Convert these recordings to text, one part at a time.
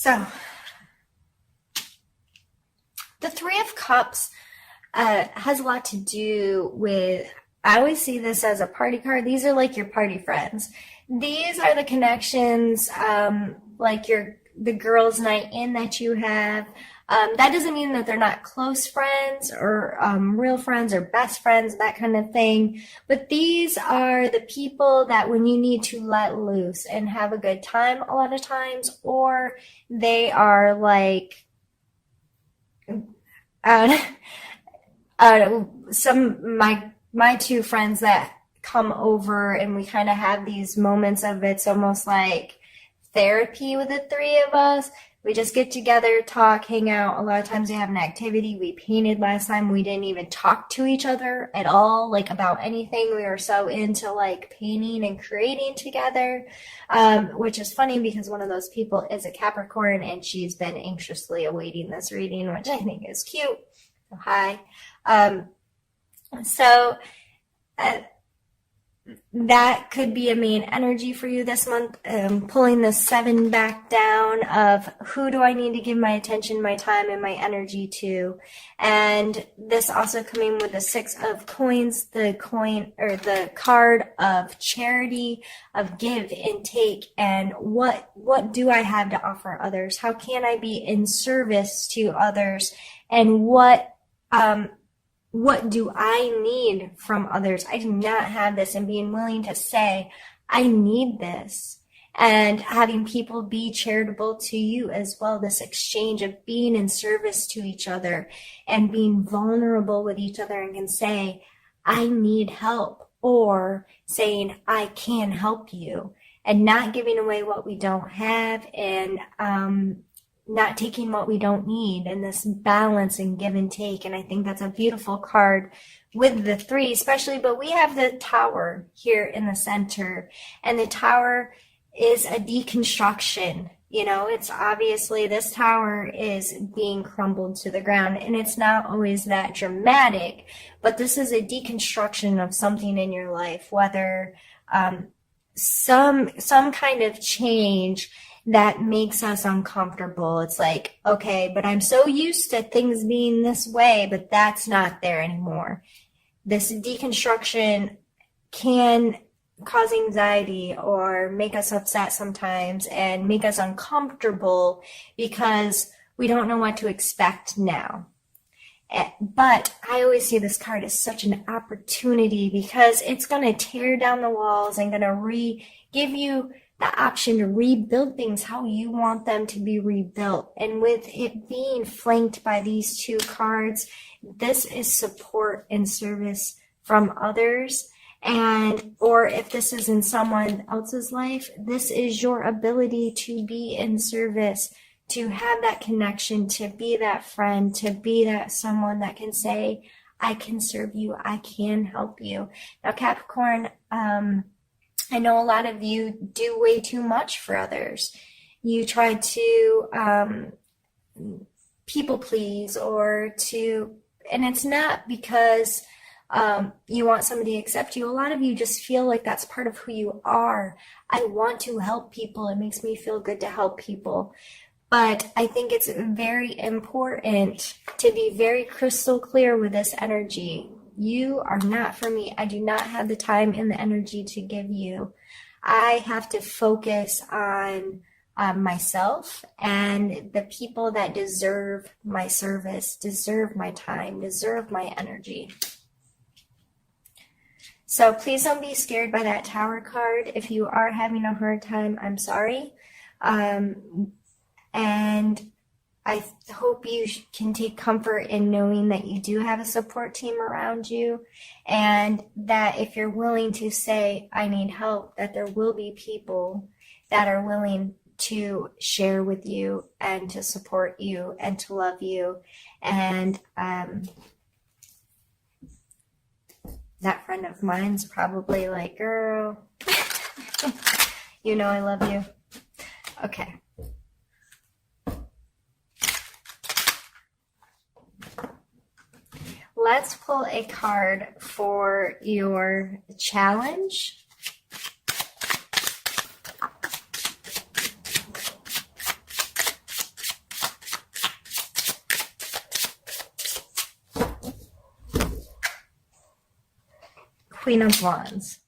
So, the Three of Cups has a lot to do with, I always see this as a party card. These are like your party friends. These are the connections, like the girls' night in that you have. That doesn't mean that they're not close friends or real friends or best friends, that kind of thing. But these are the people that when you need to let loose and have a good time a lot of times, or they are like my two friends that come over and we kind of have these moments of, it's almost like therapy with the three of us. We just get together, talk, hang out. A lot of times we have an activity. We painted last time. We didn't even talk to each other at all, like about anything. We were so into like painting and creating together, which is funny because one of those people is a Capricorn and she's been anxiously awaiting this reading, which I think is cute. So, hi. That could be a main energy for you this month, pulling the 7 back down of who do I need to give my attention, my time, and my energy to. And this also coming with the 6 of coins, the card of charity, of give and take, and what do I have to offer others? How can I be in service to others? And what do I need from others? I do not have this, and being willing to say, I need this, and having people be charitable to you as well. This exchange of being in service to each other and being vulnerable with each other and can say, I need help, or saying, I can help you, and not giving away what we don't have, and not taking what we don't need, and this balance and give and take. And I think that's a beautiful card with the 3 especially, but we have the Tower here in the center, and the Tower is a deconstruction. You know, it's obviously this tower is being crumbled to the ground, and it's not always that dramatic, but this is a deconstruction of something in your life, whether some kind of change that makes us uncomfortable. It's like, okay, but I'm so used to things being this way, but that's not there anymore. This deconstruction can cause anxiety or make us upset sometimes and make us uncomfortable because we don't know what to expect now. But I always see this card as such an opportunity because it's going to tear down the walls and going to give you the option to rebuild things how you want them to be rebuilt. And with it being flanked by these 2 cards, this is support and service from others. And, or if this is in someone else's life, this is your ability to be in service, to have that connection, to be that friend, to be that someone that can say, I can serve you, I can help you. Now, Capricorn, I know a lot of you do way too much for others. You try to people please, and it's not because you want somebody to accept you. A lot of you just feel like that's part of who you are. I want to help people. It makes me feel good to help people. But I think it's very important to be very crystal clear with this energy. You are not for me. I do not have the time and the energy to give you. I have to focus on myself and the people that deserve my service, deserve my time, deserve my energy. So please don't be scared by that Tower card. If you are having a hard time, I'm sorry. And I hope you can take comfort in knowing that you do have a support team around you, and that if you're willing to say, I need help, that there will be people that are willing to share with you and to support you and to love you. And that friend of mine's probably like, girl, you know I love you. Okay. Let's pull a card for your challenge. Queen of Wands.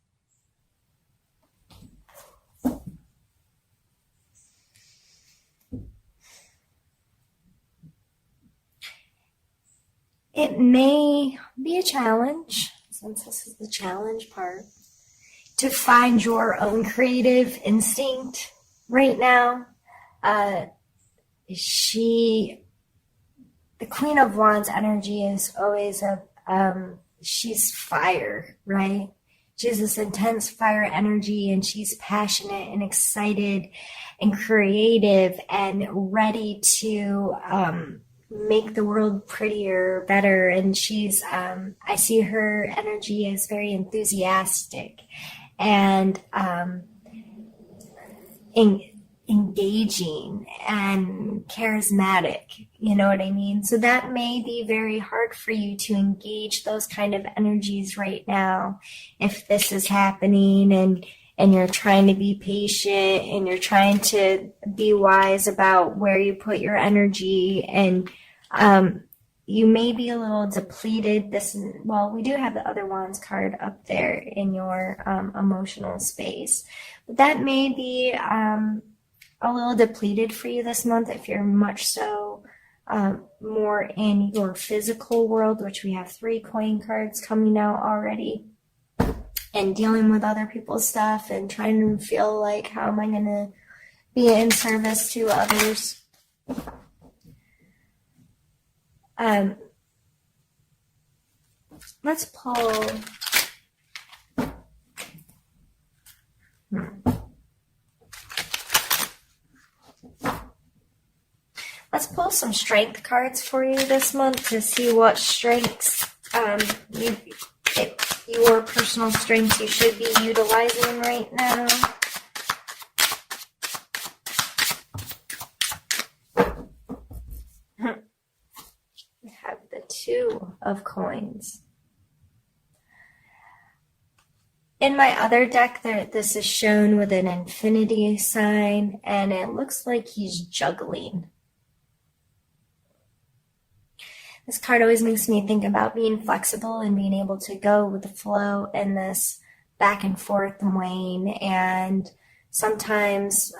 It may be a challenge, since this is the challenge part, to find your own creative instinct right now. The Queen of Wands energy is always she's fire, right? She has this intense fire energy, and she's passionate and excited and creative and ready to make the world prettier, better. And she's, I see her energy as very enthusiastic and engaging and charismatic, you know what I mean? So that may be very hard for you to engage those kind of energies right now if this is happening, and you're trying to be patient and you're trying to be wise about where you put your energy, and you may be a little depleted. We do have the other Wands card up there in your emotional space, but that may be a little depleted for you this month if you're much so more in your physical world, which we have 3 coin cards coming out already, and dealing with other people's stuff and trying to feel like, how am I going to be in service to others? Let's pull. Let's pull some strength cards for you this month to see what strengths, your personal strengths you should be utilizing right now. We have the 2 of coins. In my other deck, this is shown with an infinity sign, and it looks like he's juggling. This card always makes me think about being flexible and being able to go with the flow in this back and forth weighing, and sometimes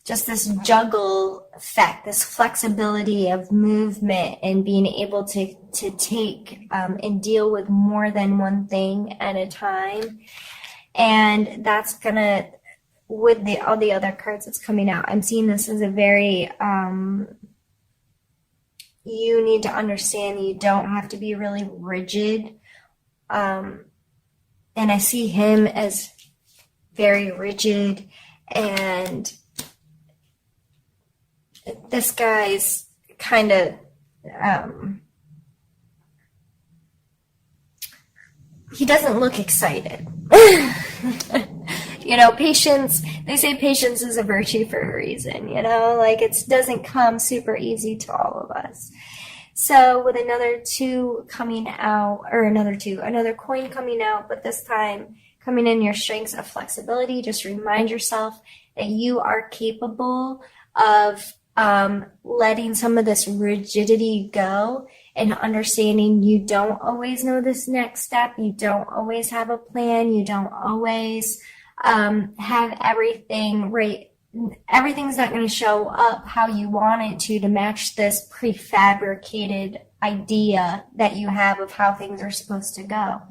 just this juggle effect, this flexibility of movement and being able to take and deal with more than one thing at a time. And that's gonna, with all the other cards that's coming out, I'm seeing this as a very, you need to understand you don't have to be really rigid. And I see him as very rigid, and this guy's kind of, he doesn't look excited. You know, patience, they say patience is a virtue for a reason, you know, like it doesn't come super easy to all of us. So with another 2 coming out, or another coin coming out, but this time coming in your strengths of flexibility, just remind yourself that you are capable of letting some of this rigidity go and understanding you don't always know this next step. You don't always have a plan. You don't always have everything right. Everything's not going to show up how you want it to match this prefabricated idea that you have of how things are supposed to go.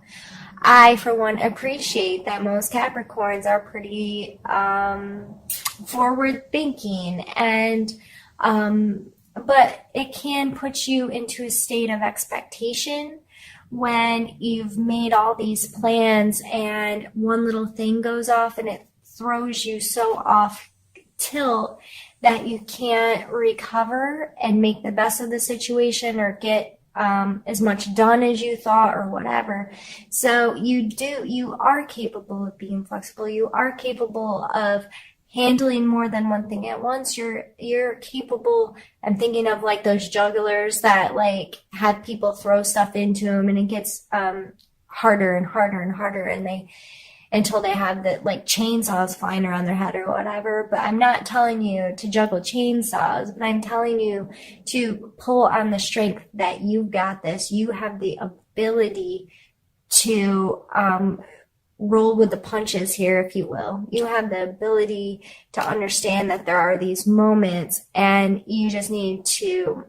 I, for one, appreciate that most Capricorns are pretty forward thinking, and but it can put you into a state of expectation when you've made all these plans and one little thing goes off and it throws you so off tilt that you can't recover and make the best of the situation or get as much done as you thought or whatever. So you are capable of being flexible. You are capable of handling more than one thing at once. You're capable. I'm thinking of like those jugglers that like have people throw stuff into them and it gets harder and harder and harder, and until they have the like chainsaws flying around their head or whatever. But I'm not telling you to juggle chainsaws, but I'm telling you to pull on the strength that you've got this. You have the ability to roll with the punches here, if you will. You have the ability to understand that there are these moments, and you just need to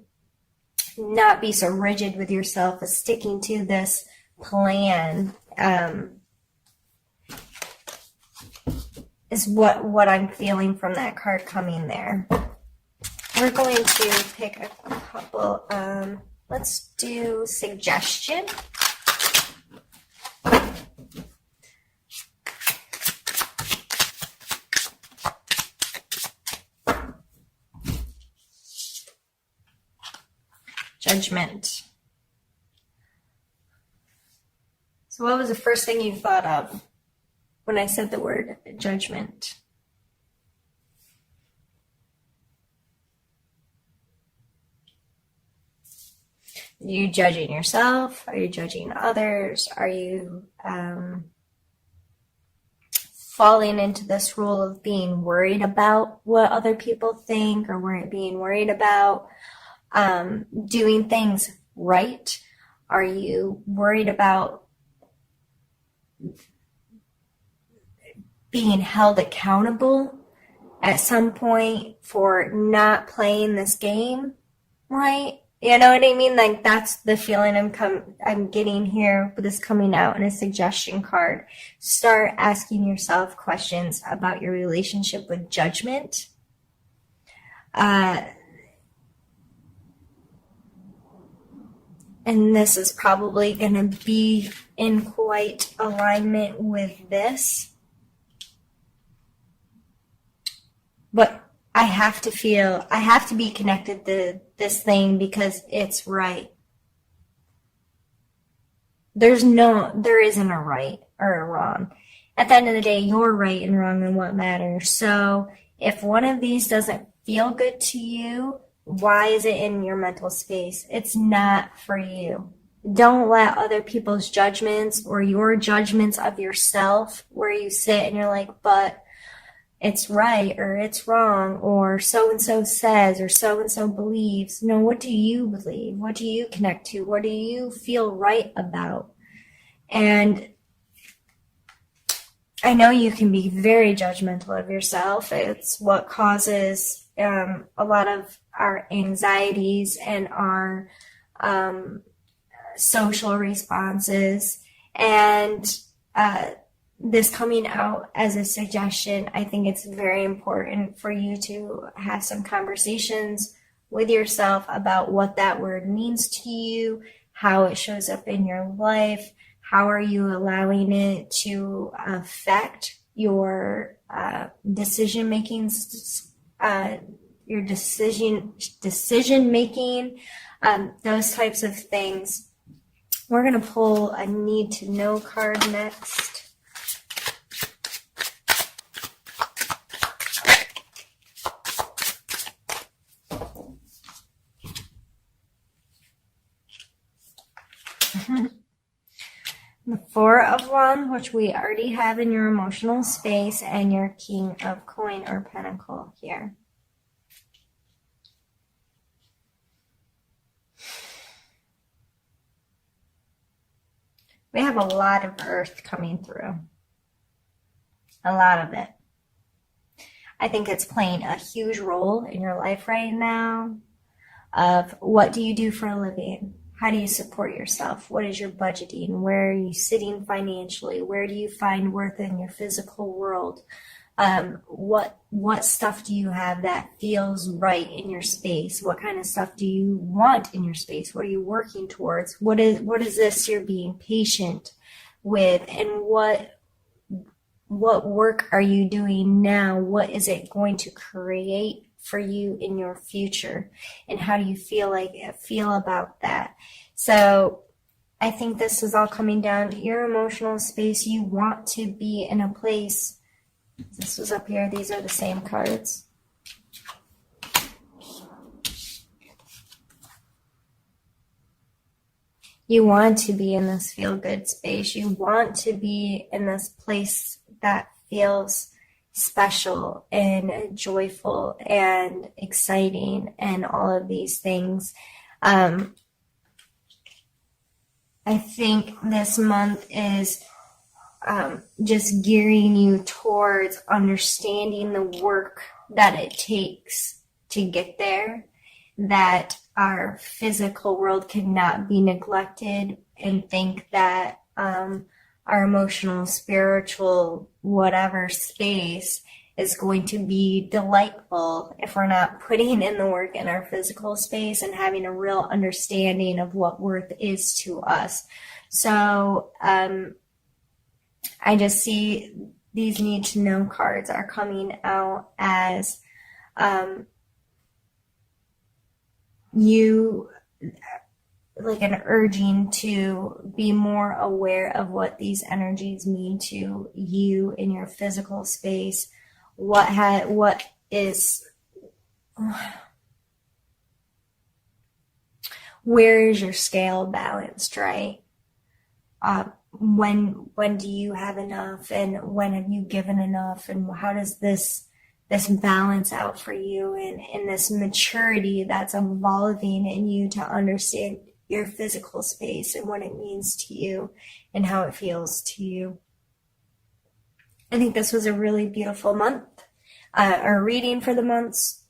not be so rigid with yourself as sticking to this plan. Is what I'm feeling from that card coming there. We're going to pick a couple. Let's do suggestion. Judgment. So what was the first thing you thought of when I said the word judgment? Are you judging yourself? Are you judging others? Are you falling into this rule of being worried about what other people think, or being worried about doing things right? Are you worried about being held accountable at some point for not playing this game right? You know what I mean? Like, that's the feeling I'm getting here with this coming out in a suggestion card. Start asking yourself questions about your relationship with judgment. And this is probably going to be in quite alignment with this. But I have to be connected to this thing because it's right. There isn't a right or a wrong. At the end of the day, you're right and wrong in what matters. So if one of these doesn't feel good to you, why is it in your mental space? It's not for you. Don't let other people's judgments or your judgments of yourself, where you sit and you're like, but it's right or it's wrong, or so-and-so says or so-and-so believes. No, what do you believe? What do you connect to? What do you feel right about? And I know you can be very judgmental of yourself. It's what causes a lot of our anxieties and our social responses. And this coming out as a suggestion, I think it's very important for you to have some conversations with yourself about what that word means to you, how it shows up in your life, how are you allowing it to affect your decision making, your decision making, those types of things. We're going to pull a need to know card next. The Four of Wands, which we already have in your emotional space, and your King of Coin or Pentacle here. We have a lot of Earth coming through. A lot of it. I think it's playing a huge role in your life right now of what do you do for a living? How do you support yourself? What is your budgeting? Where are you sitting financially? Where do you find worth in your physical world? What stuff do you have that feels right in your space? What kind of stuff do you want in your space? What are you working towards? What is this you're being patient with? And what work are you doing now? What is it going to create for you in your future? And how do you feel about that? So I think this is all coming down to your emotional space. You want to be in a place. This was up here. These are the same cards. You want to be in this feel-good space. You want to be in this place that feels special and joyful and exciting and all of these things. I think this month is just gearing you towards understanding the work that it takes to get there, that our physical world cannot be neglected, and think that our emotional, spiritual, whatever space is going to be delightful if we're not putting in the work in our physical space and having a real understanding of what worth is to us. So I just see these need to know cards are coming out as you, like an urging to be more aware of what these energies mean to you in your physical space. What is, where is your scale balanced, right? When do you have enough, and when have you given enough, and how does this balance out for you, and in this maturity that's evolving in you to understand your physical space and what it means to you and how it feels to you. I think this was a really beautiful month, or reading for the months.